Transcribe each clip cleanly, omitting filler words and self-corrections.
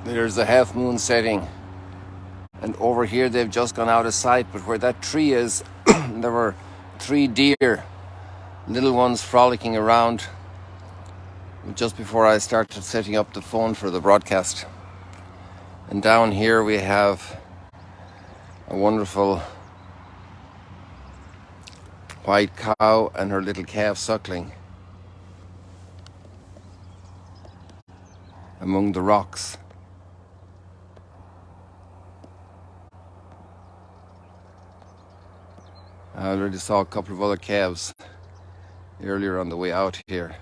There's a half moon setting, and over here they've just gone out of sight, but where that tree is there were 3 deer, little ones, frolicking around just before I started setting up the phone for the broadcast. And down here we have a wonderful white cow and her little calf suckling among the rocks. I already saw a couple of other calves earlier on the way out here.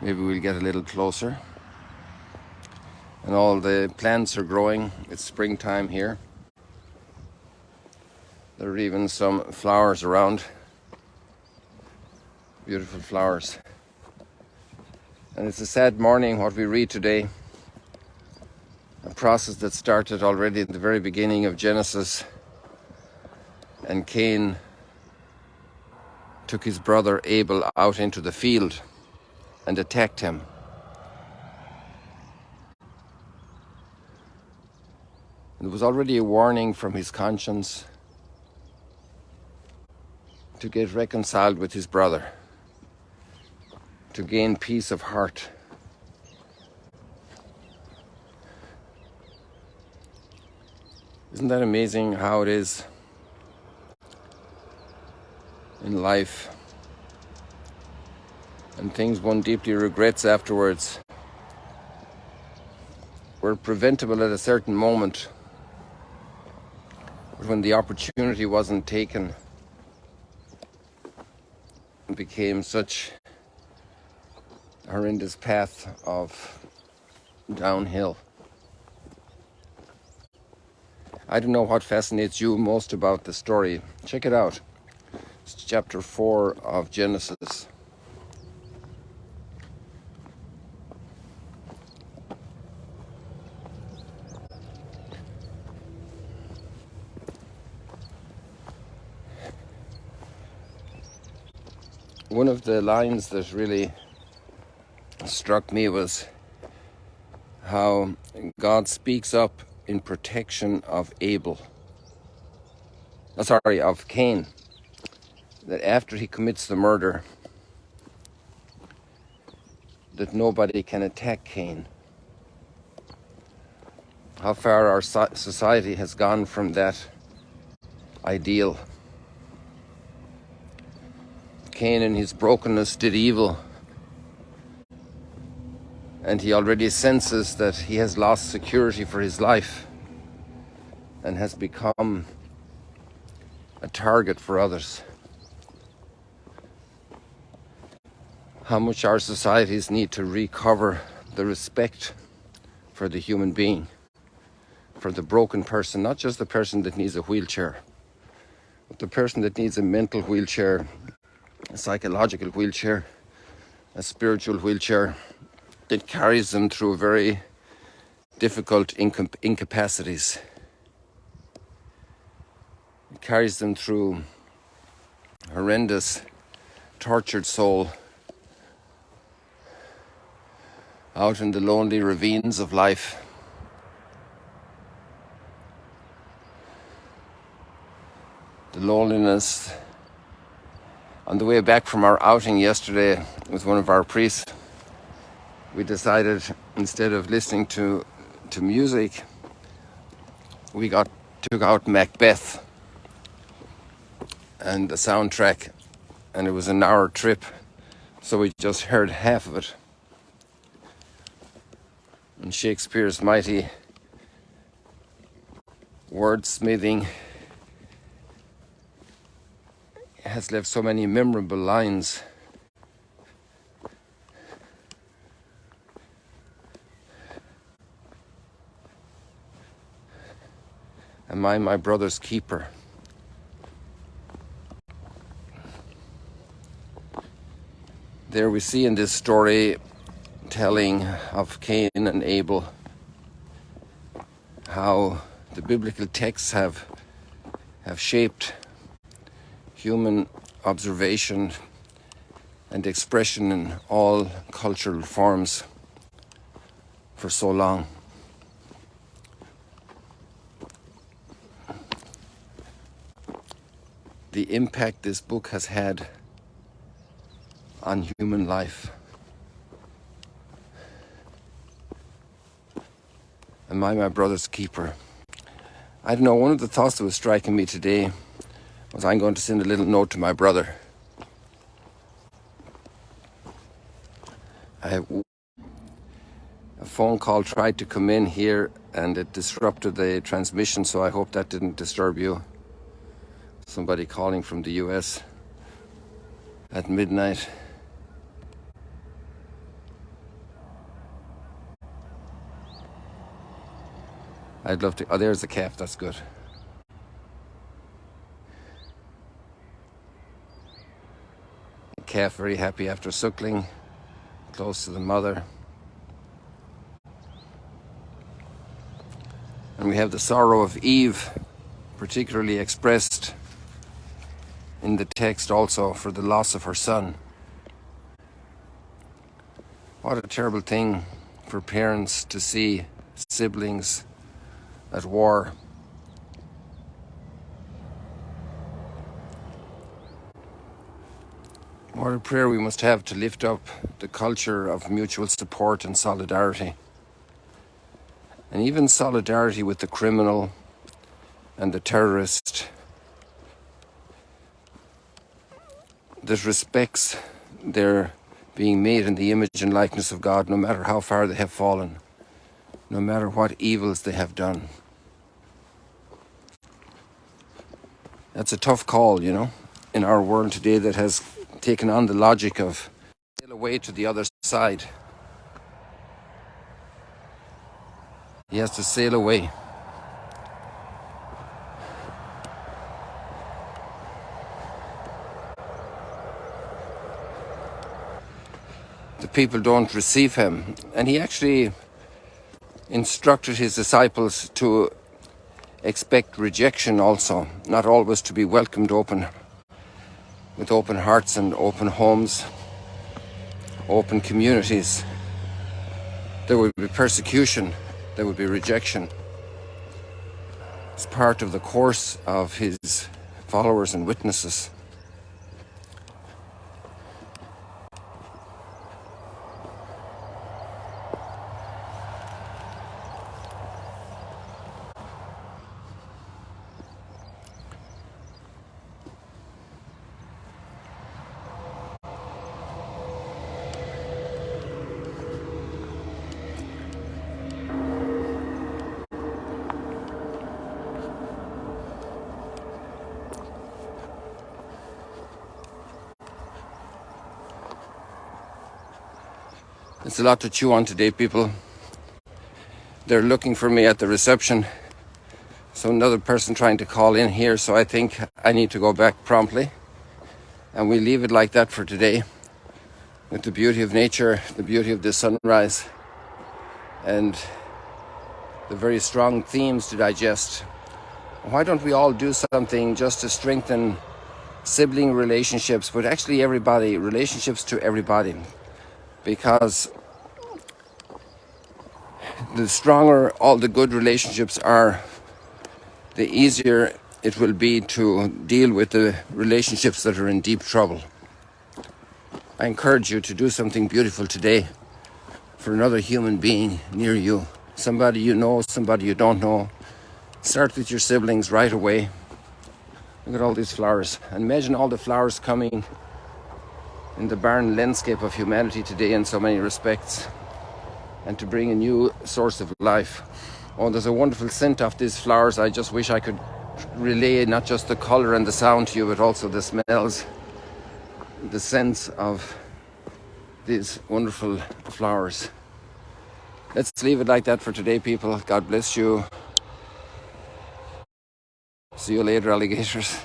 Maybe we'll get a little closer. And all the plants are growing. It's springtime here. There are even some flowers around. Beautiful flowers. And it's a sad morning, what we read today. A process that started already at the very beginning of Genesis. And Cain took his brother Abel out into the field and attacked him. It was already a warning from his conscience to get reconciled with his brother, to gain peace of heart. Isn't that amazing how it is in life, and things one deeply regrets afterwards were preventable at a certain moment, but when the opportunity wasn't taken, it became such a horrendous path of downhill. I don't know what fascinates you most about the story. Check it out. It's chapter 4 of Genesis. One of the lines that really struck me was how God speaks up in protection of of Cain. That after he commits the murder, that nobody can attack Cain. How far our society has gone from that ideal. Cain in his brokenness did evil, and he already senses that he has lost security for his life and has become a target for others. How much our societies need to recover the respect for the human being, for the broken person, not just the person that needs a wheelchair, but the person that needs a mental wheelchair, a psychological wheelchair, a spiritual wheelchair that carries them through very difficult incapacities. It carries them through horrendous, tortured soul out in the lonely ravines of life. The loneliness. On the way back from our outing yesterday with one of our priests, we decided, instead of listening to music, we took out Macbeth and the soundtrack, and it was an hour trip, so we just heard half of it. And Shakespeare's mighty wordsmithing has left so many memorable lines. Am I my brother's keeper? There we see in this story telling of Cain and Abel how the biblical texts have shaped human observation and expression in all cultural forms for so long. The impact this book has had on human life. Am I my brother's keeper? I don't know, one of the thoughts that was striking me today was I'm going to send a little note to my brother. A phone call tried to come in here and it disrupted the transmission, so I hope that didn't disturb you. Somebody calling from the US at midnight. I'd love to. Oh, there's the calf. That's good. The calf very happy after suckling, close to the mother. And we have the sorrow of Eve, particularly expressed in the text also, for the loss of her son. What a terrible thing for parents to see siblings at war. What a prayer we must have to lift up the culture of mutual support and solidarity. And even solidarity with the criminal and the terrorist that respects their being made in the image and likeness of God, no matter how far they have fallen, no matter what evils they have done. That's a tough call, you know, in our world today that has taken on the logic of sail away to the other side. He has to sail away. The people don't receive him. And he actually instructed his disciples to expect rejection also, not always to be welcomed with open hearts and open homes, open communities. There would be persecution, there would be rejection. It's part of the course of his followers and witnesses. It's a lot to chew on today, people. They're looking for me at the reception. So another person trying to call in here, so I think I need to go back promptly. And we leave it like that for today, with the beauty of nature, the beauty of the sunrise, and the very strong themes to digest. Why don't we all do something just to strengthen sibling relationships, but actually everybody, relationships to everybody? Because the stronger all the good relationships are, the easier it will be to deal with the relationships that are in deep trouble. I encourage you to do something beautiful today for another human being near you. Somebody you know, somebody you don't know. Start with your siblings right away. Look at all these flowers. And imagine all the flowers coming in the barren landscape of humanity today in so many respects, and to bring a new source of life. Oh, there's a wonderful scent of these flowers. I just wish I could relay not just the color and the sound to you, but also the smells, the sense of these wonderful flowers. Let's leave it like that for today, people. God bless you. See you later, alligators.